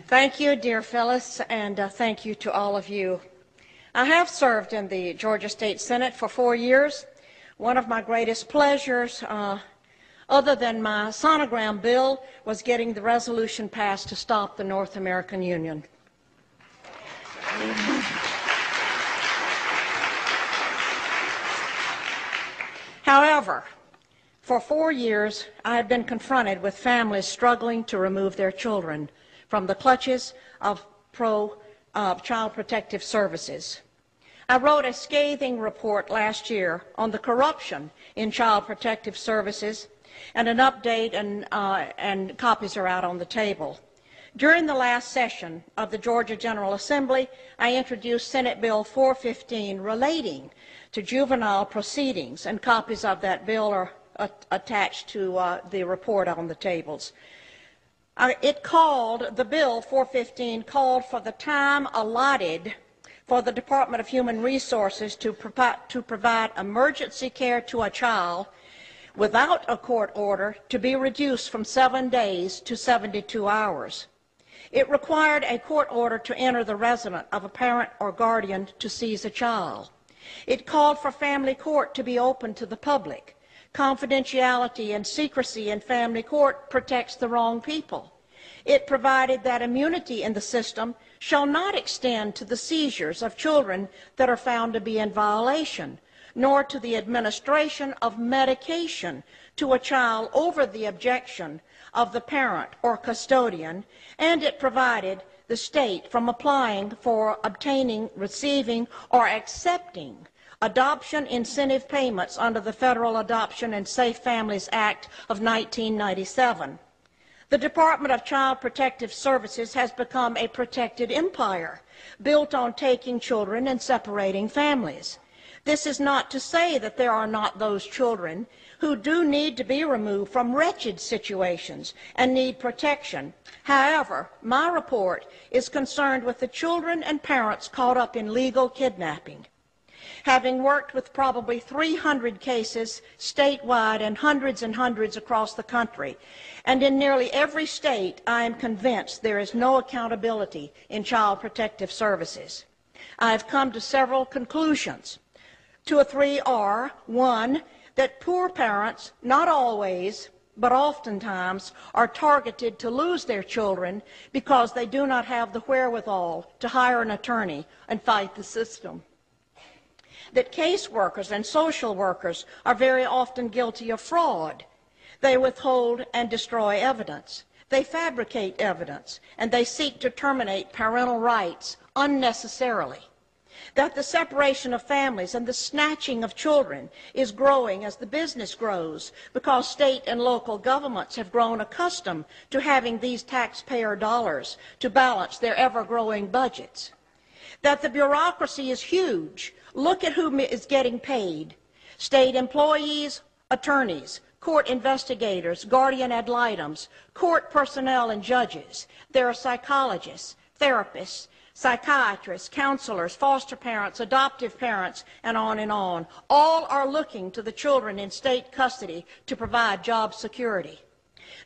Thank you, dear Phyllis, and thank you to all of you. I have served in the Georgia State Senate for 4 years. One of my greatest pleasures, other than my sonogram bill, was getting the resolution passed to stop the North American Union. However, for 4 years, I have been confronted with families struggling to remove their children from the clutches of Child Protective Services. I wrote a scathing report last year on the corruption in Child Protective Services, and an update and copies are out on the table. During the last session of the Georgia General Assembly, I introduced Senate Bill 415 relating to juvenile proceedings, and copies of that bill are attached to the report on the tables. The Bill 415 called for the time allotted for the Department of Human Resources to provide emergency care to a child without a court order to be reduced from 7 days to 72 hours. It required a court order to enter the residence of a parent or guardian to seize a child. It called for family court to be open to the public. Confidentiality and secrecy in family court protects the wrong people. It provided that immunity in the system shall not extend to the seizures of children that are found to be in violation, nor to the administration of medication to a child over the objection of the parent or custodian, and it provided the state from applying for obtaining, receiving, or accepting adoption incentive payments under the Federal Adoption and Safe Families Act of 1997. The Department of Child Protective Services has become a protected empire built on taking children and separating families. This is not to say that there are not those children who do need to be removed from wretched situations and need protection. However, my report is concerned with the children and parents caught up in legal kidnapping. Having worked with probably 300 cases statewide and hundreds across the country, and in nearly every state, I am convinced there is no accountability in Child Protective Services. I have come to several conclusions. 2 or 3 are: 1, that poor parents, not always, but oftentimes, are targeted to lose their children because they do not have the wherewithal to hire an attorney and fight the system. That caseworkers and social workers are very often guilty of fraud. They withhold and destroy evidence. They fabricate evidence, and they seek to terminate parental rights unnecessarily. That the separation of families and the snatching of children is growing as the business grows because state and local governments have grown accustomed to having these taxpayer dollars to balance their ever-growing budgets. That the bureaucracy is huge. Look at who is getting paid: state employees, attorneys, court investigators, guardian ad litems, court personnel and judges. There are psychologists, therapists, psychiatrists, counselors, foster parents, adoptive parents, and on and on. All are looking to the children in state custody to provide job security.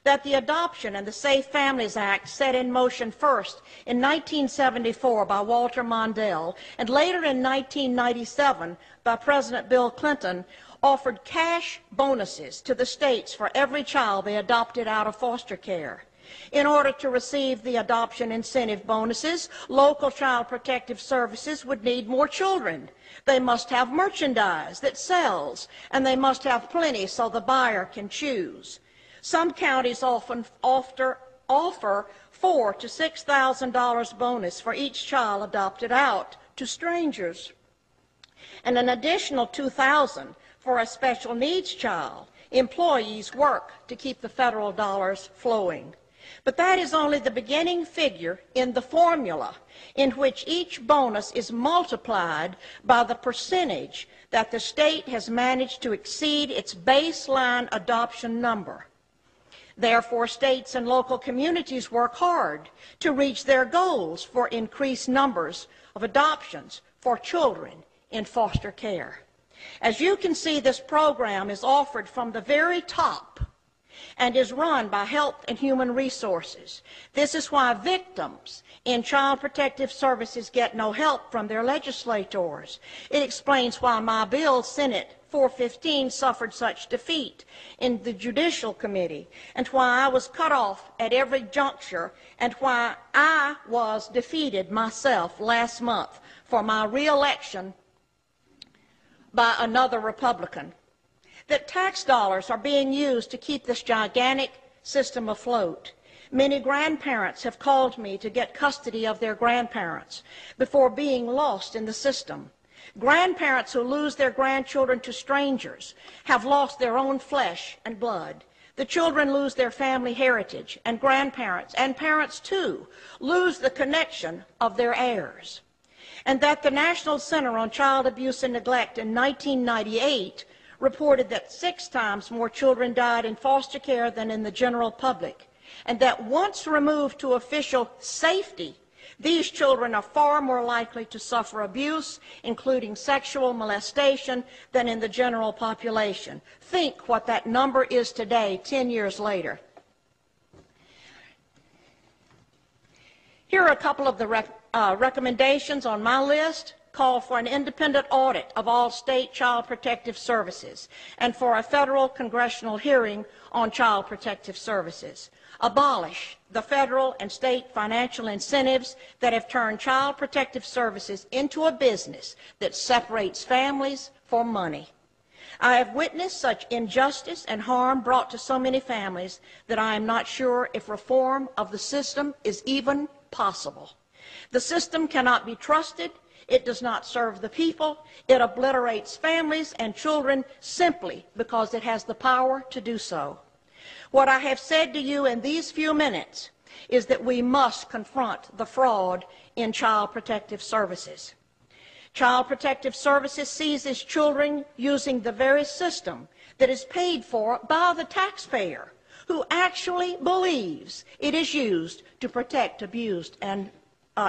That the Adoption and the Safe Families Act, set in motion first in 1974 by Walter Mondale and later in 1997 by President Bill Clinton, offered cash bonuses to the states for every child they adopted out of foster care. In order to receive the adoption incentive bonuses, local Child Protective Services would need more children. They must have merchandise that sells, and they must have plenty so the buyer can choose. Some counties often offer $4,000 to $6,000 bonus for each child adopted out to strangers, and an additional $2,000 for a special needs child. Employees work to keep the federal dollars flowing. But that is only the beginning figure in the formula in which each bonus is multiplied by the percentage that the state has managed to exceed its baseline adoption number. Therefore, states and local communities work hard to reach their goals for increased numbers of adoptions for children in foster care. As you can see, this program is offered from the very top and is run by Health and Human Resources. This is why victims in Child Protective Services get no help from their legislators. It explains why my bill, Senate 415, suffered such defeat in the Judicial Committee, and why I was cut off at every juncture, and why I was defeated myself last month for my re-election by another Republican. That tax dollars are being used to keep this gigantic system afloat. Many grandparents have called me to get custody of their grandparents before being lost in the system. Grandparents who lose their grandchildren to strangers have lost their own flesh and blood. The children lose their family heritage, and grandparents, and parents too, lose the connection of their heirs. And that the National Center on Child Abuse and Neglect in 1998 reported that 6 times more children died in foster care than in the general public, and that once removed to official safety, these children are far more likely to suffer abuse, including sexual molestation, than in the general population. Think what that number is today, 10 years later. Here are a couple of the recommendations on my list. Call for an independent audit of all state child protective services and for a federal congressional hearing on child protective services. Abolish the federal and state financial incentives that have turned child protective services into a business that separates families for money. I have witnessed such injustice and harm brought to so many families that I am not sure if reform of the system is even possible. The system cannot be trusted. It does not serve the people. It obliterates families and children simply because it has the power to do so. What I have said to you in these few minutes is that we must confront the fraud in child protective services. Child protective services seizes children using the very system that is paid for by the taxpayer, who actually believes it is used to protect abused and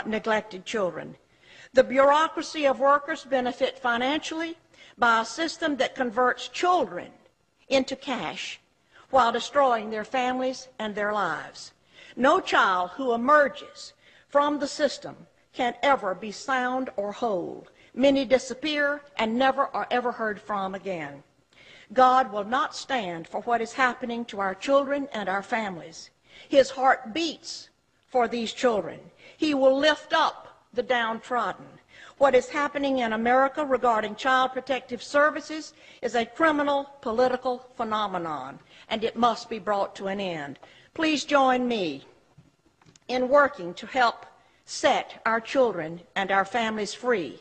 neglected children. The bureaucracy of workers benefit financially by a system that converts children into cash while destroying their families and their lives. No child who emerges from the system can ever be sound or whole. Many disappear and never are ever heard from again. God will not stand for what is happening to our children and our families. His heart beats for these children. He will lift up the downtrodden. What is happening in America regarding child protective services is a criminal political phenomenon, and it must be brought to an end. Please join me in working to help set our children and our families free.